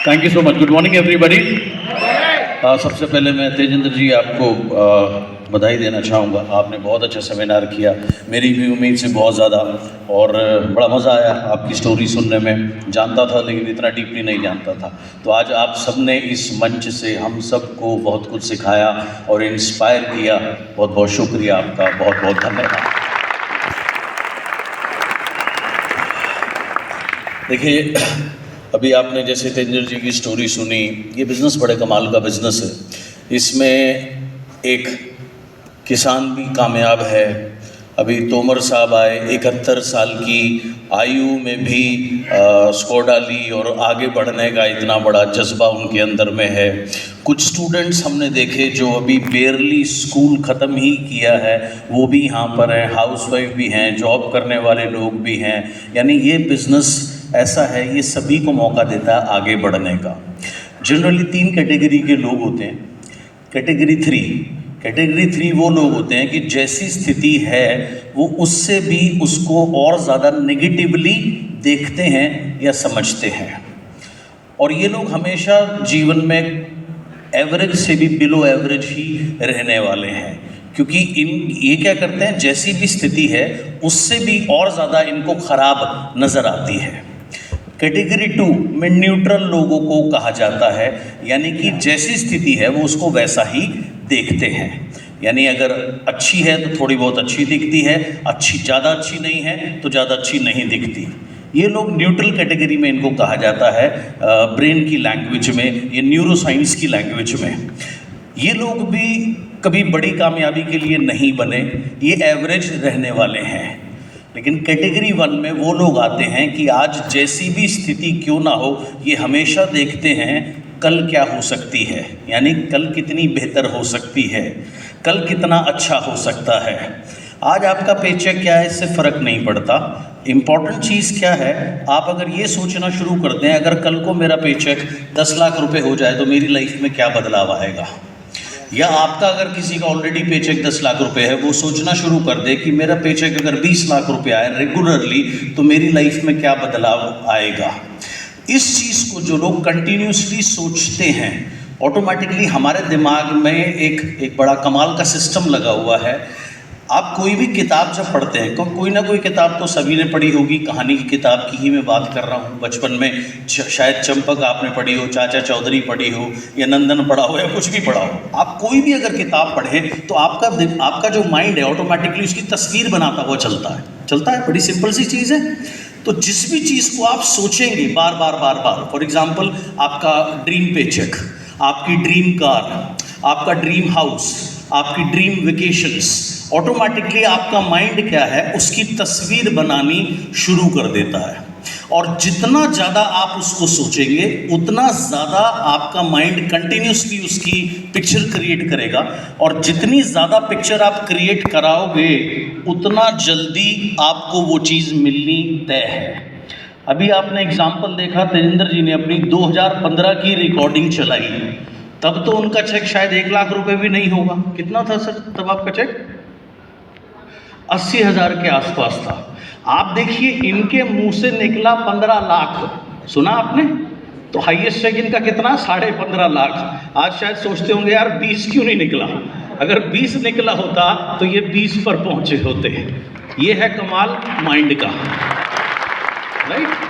Thank you so much. Good morning everybody. सबसे पहले मैं तेजिंदर जी आपको बधाई देना चाहूँगा। आपने बहुत अच्छा सेमिनार किया, मेरी भी उम्मीद से बहुत ज़्यादा, और बड़ा मज़ा आया आपकी स्टोरी सुनने में। जानता था लेकिन इतना डीपली नहीं जानता था। तो आज आप सब ने इस मंच से हम सबको बहुत कुछ सिखाया और इंस्पायर किया। बहुत बहुत शुक्रिया आपका, बहुत बहुत धन्यवाद। देखिए, अभी आपने जैसे तेजिंदर जी की स्टोरी सुनी, ये बिज़नेस बड़े कमाल का बिज़नेस है। इसमें एक किसान भी कामयाब है। अभी तोमर साहब आए, 71 साल की आयु में भी स्कोडा ली और आगे बढ़ने का इतना बड़ा जज्बा उनके अंदर में है। कुछ स्टूडेंट्स हमने देखे जो अभी बेयरली स्कूल ख़त्म ही किया है, वो भी यहाँ पर हैं। हाउसवाइफ भी हैं, जॉब करने वाले लोग भी हैं। यानी ये बिज़नेस ऐसा है, ये सभी को मौका देता है आगे बढ़ने का। जनरली 3 कैटेगरी के लोग होते हैं। कैटेगरी थ्री वो लोग होते हैं कि जैसी स्थिति है वो उससे भी उसको और ज़्यादा नेगेटिवली देखते हैं या समझते हैं। और ये लोग हमेशा जीवन में एवरेज से भी बिलो एवरेज ही रहने वाले हैं, क्योंकि ये क्या करते हैं, जैसी भी स्थिति है उससे भी और ज़्यादा इनको ख़राब नज़र आती है। कैटेगरी 2 में न्यूट्रल लोगों को कहा जाता है, यानी कि जैसी स्थिति है वो उसको वैसा ही देखते हैं। यानी अगर अच्छी है तो थोड़ी बहुत अच्छी दिखती है, ज़्यादा अच्छी नहीं है तो ज़्यादा अच्छी नहीं दिखती। ये लोग न्यूट्रल कैटेगरी में इनको कहा जाता है, ब्रेन की लैंग्वेज में, ये न्यूरोसाइंस की लैंग्वेज में। ये लोग भी कभी बड़ी कामयाबी के लिए नहीं बने, ये एवरेज रहने वाले हैं। लेकिन कैटेगरी 1 में वो लोग आते हैं कि आज जैसी भी स्थिति क्यों ना हो, ये हमेशा देखते हैं कल क्या हो सकती है, यानी कल कितनी बेहतर हो सकती है, कल कितना अच्छा हो सकता है। आज आपका पेचेक क्या है इससे फ़र्क नहीं पड़ता। इम्पॉर्टेंट चीज़ क्या है, आप अगर ये सोचना शुरू कर दें अगर कल को मेरा पेचेक 10 लाख रुपए हो जाए तो मेरी लाइफ में क्या बदलाव आएगा, या आपका अगर किसी का ऑलरेडी पेचेक 10 लाख रुपए है वो सोचना शुरू कर दे कि मेरा पेचेक अगर 20 लाख रुपए आए रेगुलरली तो मेरी लाइफ में क्या बदलाव आएगा। इस चीज़ को जो लोग कंटिन्यूसली सोचते हैं, ऑटोमेटिकली हमारे दिमाग में एक बड़ा कमाल का सिस्टम लगा हुआ है। आप कोई भी किताब जब पढ़ते हैं, कोई ना कोई किताब तो सभी ने पढ़ी होगी, कहानी की किताब की ही मैं बात कर रहा हूँ। बचपन में शायद चंपक आपने पढ़ी हो, चाचा चौधरी पढ़ी हो, या नंदन पढ़ा हो, या कुछ भी पढ़ा हो। आप कोई भी अगर किताब पढ़ें तो आपका जो माइंड है ऑटोमेटिकली उसकी तस्वीर बनाता हुआ चलता है। बड़ी सिंपल सी चीज़ है। तो जिस भी चीज़ को आप सोचेंगे बार बार, फॉर एग्जाम्पल आपका ड्रीम पेचेक, आपकी ड्रीम कार, आपका ड्रीम हाउस, आपकी ड्रीम वेकेशंस, ऑटोमेटिकली आपका माइंड क्या है उसकी तस्वीर बनानी शुरू कर देता है। और जितना ज़्यादा आप उसको सोचेंगे उतना ज़्यादा आपका माइंड कंटिन्यूसली उसकी पिक्चर क्रिएट करेगा, और जितनी ज़्यादा पिक्चर आप क्रिएट कराओगे उतना जल्दी आपको वो चीज़ मिलनी तय है। अभी आपने एग्जाम्पल देखा, तेजिंदर जी ने अपनी 2015 की रिकॉर्डिंग चलाई, तब तो उनका चेक शायद 1 लाख रुपए भी नहीं होगा। कितना था सर तब आपका चेक? 80,000 के आसपास था। आप देखिए इनके मुंह से निकला 15 लाख, सुना आपने? तो हाईएस्ट चेक इनका कितना? 15.5 लाख। आज शायद सोचते होंगे यार 20 क्यों नहीं निकला, अगर 20 निकला होता तो ये 20 पर पहुंचे होते। ये है कमाल माइंड का, राइट?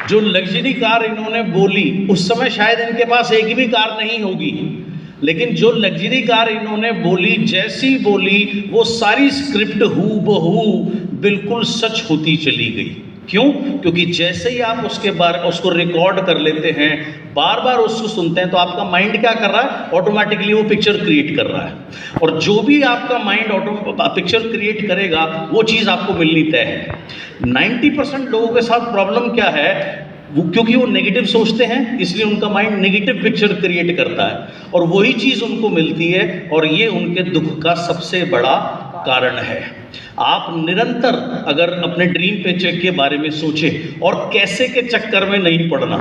जो लग्जरी कार इन्होंने बोली उस समय शायद इनके पास एक भी कार नहीं होगी, लेकिन जो लग्जरी कार इन्होंने बोली, जैसी बोली वो सारी स्क्रिप्ट हूबहू बिल्कुल सच होती चली गई। क्यों? क्योंकि जैसे ही आप उसको रिकॉर्ड कर लेते हैं, बार बार उसको सुनते हैं, तो आपका माइंड क्या कर रहा है, ऑटोमेटिकली वो पिक्चर क्रिएट कर रहा है। और जो भी आपका माइंड पिक्चर क्रिएट करेगा वो चीज़ आपको मिलनी तय है। 90% लोगों के साथ प्रॉब्लम क्या है, क्योंकि वो नेगेटिव सोचते हैं इसलिए उनका माइंड नेगेटिव पिक्चर क्रिएट करता है और वही चीज़ उनको मिलती है, और ये उनके दुख का सबसे बड़ा कारण है। आप निरंतर अगर अपने ड्रीम पेचेक के बारे में सोचें और कैसे के चक्कर में नहीं पड़ना।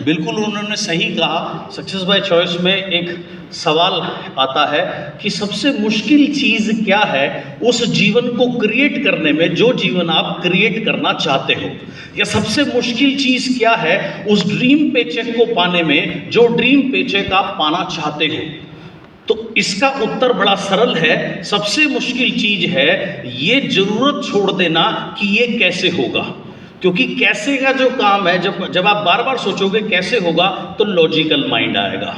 बिल्कुल उन्होंने सही कहा, सक्सेस बाय चॉइस में एक सवाल आता है कि सबसे मुश्किल चीज़ क्या है उस जीवन को क्रिएट करने में जो जीवन आप क्रिएट करना चाहते हो, या सबसे मुश्किल चीज़ क्या है उस ड्रीम पेचेक को पाने में जो ड्रीम पेचेक आप पाना चाहते हो। तो इसका उत्तर बड़ा सरल है। सबसे मुश्किल चीज है ये जरूरत छोड़ देना कि ये कैसे होगा, क्योंकि कैसे का जो काम है, जब आप बार बार सोचोगे कैसे होगा तो लॉजिकल माइंड आएगा।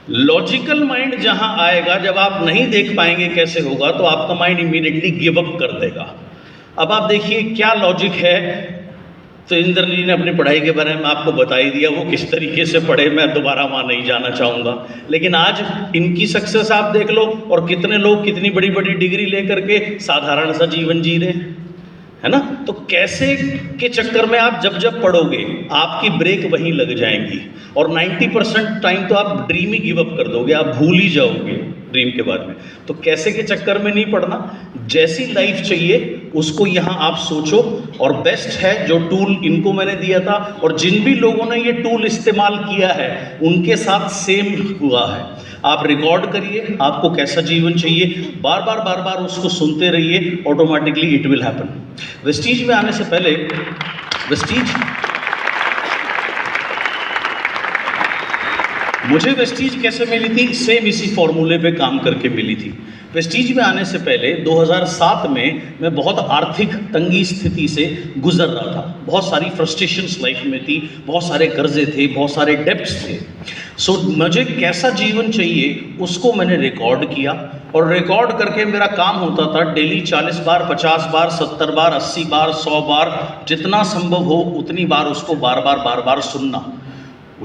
लॉजिकल माइंड जहां आएगा, जब आप नहीं देख पाएंगे कैसे होगा तो आपका माइंड इमीडिएटली गिव अप कर देगा। अब आप देखिए क्या लॉजिक है। तो इंद्र जी ने अपनी पढ़ाई के बारे में आपको बता ही दिया, वो किस तरीके से पढ़े, मैं दोबारा वहाँ नहीं जाना चाहूँगा। लेकिन आज इनकी सक्सेस आप देख लो, और कितने लोग कितनी बड़ी बड़ी डिग्री लेकर के साधारण सा जीवन जी रहे हैं, है ना। तो कैसे के चक्कर में आप जब पढ़ोगे आपकी ब्रेक वहीं लग जाएंगी, और 90% टाइम तो आप ड्रीम ही गिव अप कर दोगे, आप भूल ही जाओगे ड्रीम के बारे में। तो कैसे के चक्कर में नहीं पड़ना, जैसी लाइफ चाहिए उसको यहाँ आप सोचो। और बेस्ट है जो टूल इनको मैंने दिया था, और जिन भी लोगों ने ये टूल इस्तेमाल किया है उनके साथ सेम हुआ है। आप रिकॉर्ड करिए आपको कैसा जीवन चाहिए, बार बार उसको सुनते रहिए, automatically it will happen. Vestige में आने से पहले, मुझे वेस्टीज कैसे मिली थी, सेम इसी फॉर्मूले पे काम करके मिली थी। वेस्टीज में आने से पहले 2007 में मैं बहुत आर्थिक तंगी स्थिति से गुजर रहा था। बहुत सारी फ्रस्ट्रेशंस लाइफ में थी, बहुत सारे कर्जे थे, बहुत सारे डेब्ट्स थे। सो मुझे कैसा जीवन चाहिए उसको मैंने रिकॉर्ड किया, और रिकॉर्ड करके मेरा काम होता था डेली 40 बार, 50 बार, 70 बार, 80 बार, 100 बार, जितना संभव हो उतनी बार उसको बार बार सुनना।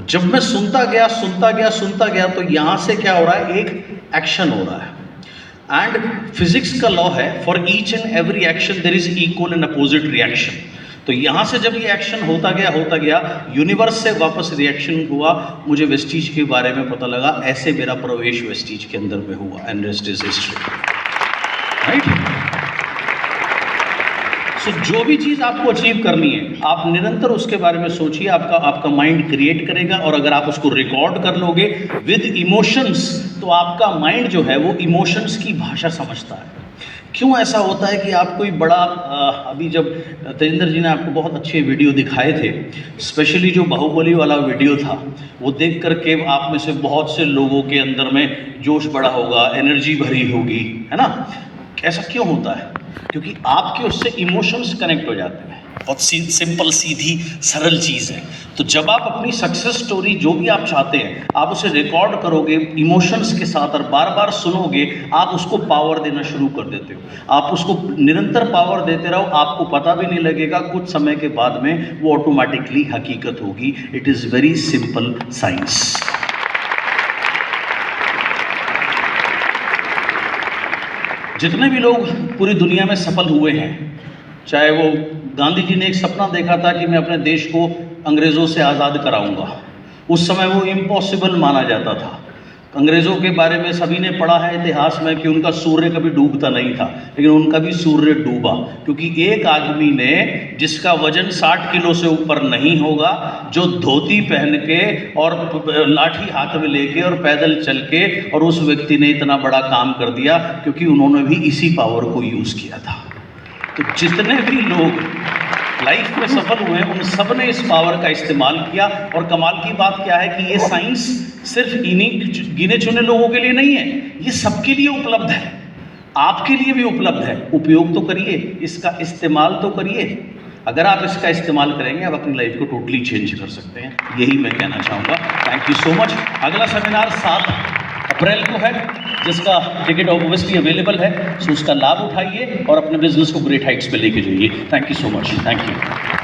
जब मैं सुनता गया तो यहाँ से क्या हो रहा है, एक एक्शन हो रहा है। एंड फिजिक्स का लॉ है, for each and every action there is equal and opposite reaction. तो यहाँ से जब ये एक्शन होता गया, यूनिवर्स से वापस रिएक्शन हुआ, मुझे वेस्टीज के बारे में पता लगा, ऐसे मेरा प्रवेश वेस्टीज के अंदर में हुआ। And rest is history, right. तो जो भी चीज़ आपको अचीव करनी है आप निरंतर उसके बारे में सोचिए, आपका माइंड क्रिएट करेगा। और अगर आप उसको रिकॉर्ड कर लोगे विद इमोशंस, तो आपका माइंड जो है वो इमोशंस की भाषा समझता है। क्यों ऐसा होता है कि आप कोई बड़ा अभी जब तेजेंद्र जी ने आपको बहुत अच्छे वीडियो दिखाए थे, स्पेशली जो बाहुबली वाला वीडियो था, वो देख करके आप में से बहुत से लोगों के अंदर में जोश बढ़ा होगा, एनर्जी भरी होगी, है ना। ऐसा क्यों होता है, क्योंकि आपके उससे इमोशंस कनेक्ट हो जाते हैं। बहुत सिंपल सीधी सरल चीज़ है। तो जब आप अपनी सक्सेस स्टोरी जो भी आप चाहते हैं आप उसे रिकॉर्ड करोगे इमोशंस के साथ, और बार बार सुनोगे, आप उसको पावर देना शुरू कर देते हो। आप उसको निरंतर पावर देते रहो, आपको पता भी नहीं लगेगा, कुछ समय के बाद में वो ऑटोमेटिकली हकीकत होगी। It is very simple science. जितने भी लोग पूरी दुनिया में सफल हुए हैं, चाहे वो गांधी जी ने एक सपना देखा था कि मैं अपने देश को अंग्रेज़ों से आज़ाद कराऊंगा। उस समय वो इम्पॉसिबल माना जाता था। अंग्रेज़ों के बारे में सभी ने पढ़ा है इतिहास में कि उनका सूर्य कभी डूबता नहीं था, लेकिन उनका भी सूर्य डूबा, क्योंकि एक आदमी ने, जिसका वजन 60 किलो से ऊपर नहीं होगा, जो धोती पहन के और लाठी हाथ में लेके और पैदल चल के, और उस व्यक्ति ने इतना बड़ा काम कर दिया क्योंकि उन्होंने भी इसी पावर को यूज़ किया था। तो जितने भी लोग लाइफ में सफल हुए उन सब ने इस पावर का इस्तेमाल किया। और कमाल की बात क्या है कि ये साइंस सिर्फ इन्हीं गिने चुने लोगों के लिए नहीं है, ये सबके लिए उपलब्ध है, आपके लिए भी उपलब्ध है। उपयोग तो करिए, इसका इस्तेमाल तो करिए। अगर आप इसका इस्तेमाल करेंगे आप अपनी लाइफ को टोटली चेंज कर सकते हैं, यही मैं कहना चाहूँगा। Thank you so much. अगला सेमिनार 7 अप्रैल को है, जिसका टिकट ऑब्वियसली अवेलेबल है, सो उसका लाभ उठाइए और अपने बिजनेस को ग्रेट हाइट्स पे लेके जाइए। Thank you so much. Thank you.